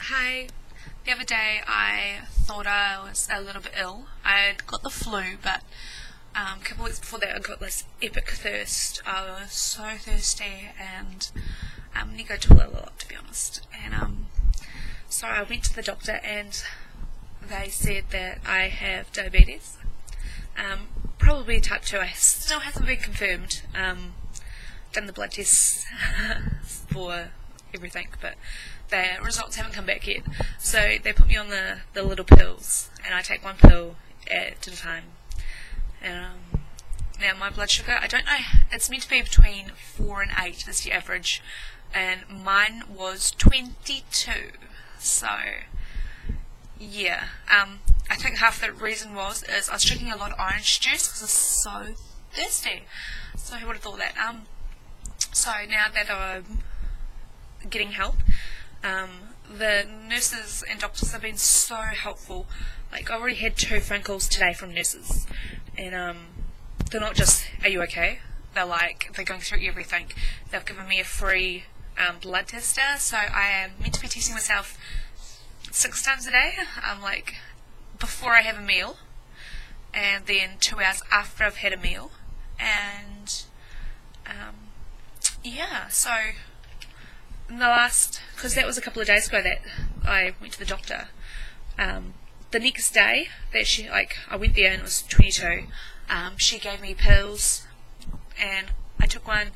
Hi. The other day I thought I was a little bit ill. I'd got the flu, but a couple weeks before that I got this epic thirst. I was so thirsty and I need to go to the toilet a lot, to be honest. And so I went to the doctor and they said that I have diabetes. Probably type 2. I still hasn't been confirmed. Done the blood tests for everything, but the results haven't come back yet. So they put me on the little pills, and I take one pill at a time. Now my blood sugar, I don't know, it's meant to be between 4 and 8 is the average, and mine was 22. So yeah, I think half the reason is I was drinking a lot of orange juice because I was so thirsty. So who would have thought that? So now that I'm getting help, the nurses and doctors have been so helpful. Like, I already had 2 phone calls today from nurses, and they're not just, "Are you okay?" They're going through everything. They've given me a free blood tester, so I am meant to be testing myself 6 times a day, before I have a meal, and then 2 hours after I've had a meal, and yeah, so in the last, because that was a couple of days ago that I went to the doctor, the next day that I went there and it was 22, she gave me pills, and I took one,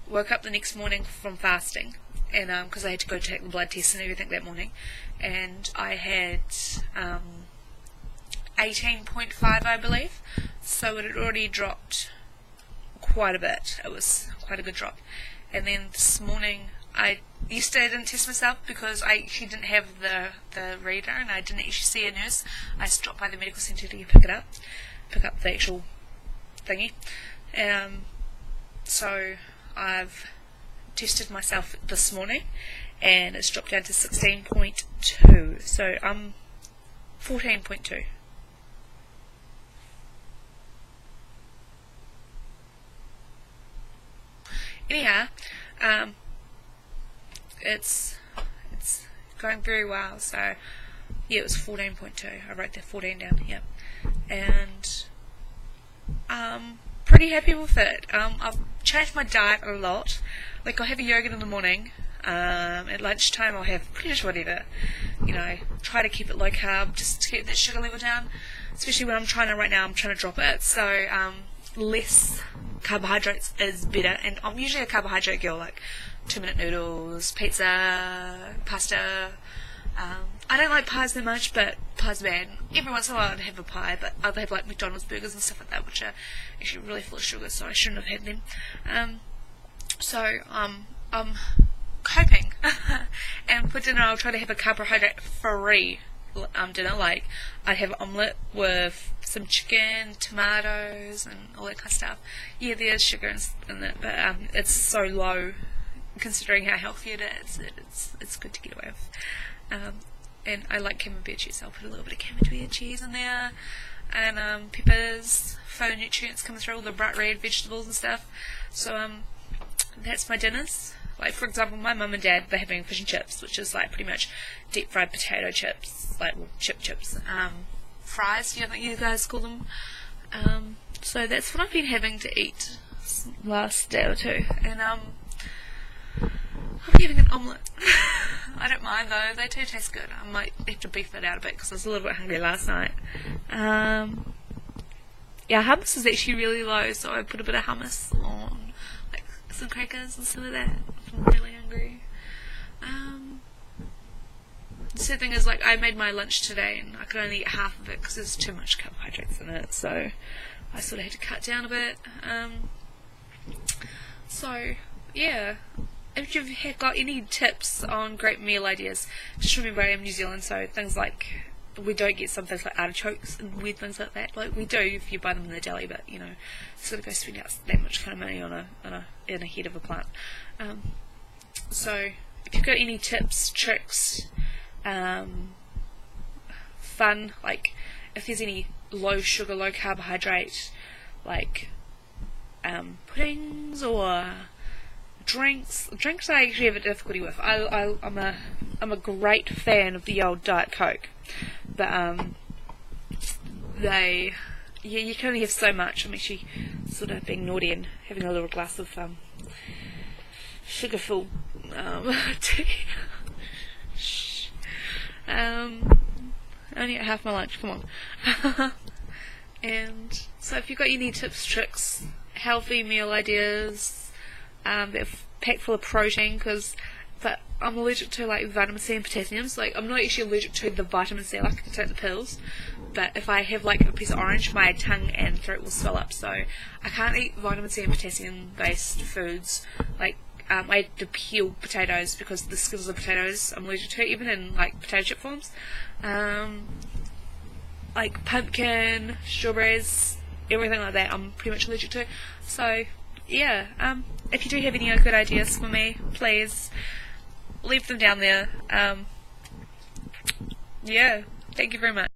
woke up the next morning from fasting, and because I had to go take the blood test and everything that morning, and I had 18.5, I believe, so it had already dropped quite a bit. It was quite a good drop. And then this morning, yesterday I didn't test myself because I actually didn't have the reader, and I didn't actually see a nurse. I just dropped by the medical centre to pick up the actual thingy. So I've tested myself this morning, and it's dropped down to 16.2. So I'm 14.2. Anyhow, it's going very well. So yeah, it was 14.2. I wrote the 14 down here, and I'm pretty happy with it. I've changed my diet a lot. Like, I have a yogurt in the morning. At lunchtime I'll have pretty much whatever. Try to keep it low carb, just to keep that sugar level down. Especially when I'm trying to drop it. So less carbohydrates is better, and I'm usually a carbohydrate girl, like 2-minute noodles, pizza, pasta. I don't like pies that much, but pie's bad. Every once in a while I'd have a pie, but I'd have like McDonald's burgers and stuff like that, which are actually really full of sugar, so I shouldn't have had them. So I'm coping. And for dinner I'll try to have a carbohydrate free dinner. Like, I'd have an omelette with some chicken, tomatoes, and all that kind of stuff. Yeah, there's sugar in it, but it's so low considering how healthy it is. It's good to get away with. And I like camembert cheese, so I'll put a little bit of camembert cheese in there, and peppers, phytonutrients coming through, all the bright red vegetables and stuff. So that's my dinners. Like, for example, my mum and dad, they're having fish and chips, which is like pretty much deep fried potato chips, chips, fries, I think you guys call them. So that's what I've been having to eat last day or 2, and I'll be having an omelette. I don't mind though, they do taste good. I might have to beef that out a bit because I was a little bit hungry last night. Yeah, hummus is actually really low, so I put a bit of hummus on, like some crackers and stuff like that. I'm really hungry. The sad thing is, like, I made my lunch today and I could only eat half of it because there's too much carbohydrates in it, so I sort of had to cut down a bit. So yeah, if you've got any tips on great meal ideas, just remember I am New Zealand, so things like, we don't get some things like artichokes and weird things like that. Like, we do if you buy them in the deli, but sort of go spend out that much kind of money in a head of a plant. So if you've got any tips, tricks, fun, like if there's any low sugar, low carbohydrate, like puddings or drinks I actually have a difficulty with. I'm a I'm a great fan of the old Diet Coke, but you can only have so much. I'm actually sort of being naughty and having a little glass of sugar-filled tea. Shh. Only at half my lunch, come on. And so if you've got any tips, tricks, healthy meal ideas, they're packed full of protein, but I'm allergic to like vitamin C and potassium. So, like, I'm not actually allergic to the vitamin C, I can take the pills, but if I have like a piece of orange, my tongue and throat will swell up, so I can't eat vitamin C and potassium based foods. Like, I had to peel potatoes because the skins of the potatoes I'm allergic to, even in like potato chip forms. Like pumpkin, strawberries, everything like that I'm pretty much allergic to. So yeah, if you do have any good ideas for me, please leave them down there. Yeah, thank you very much.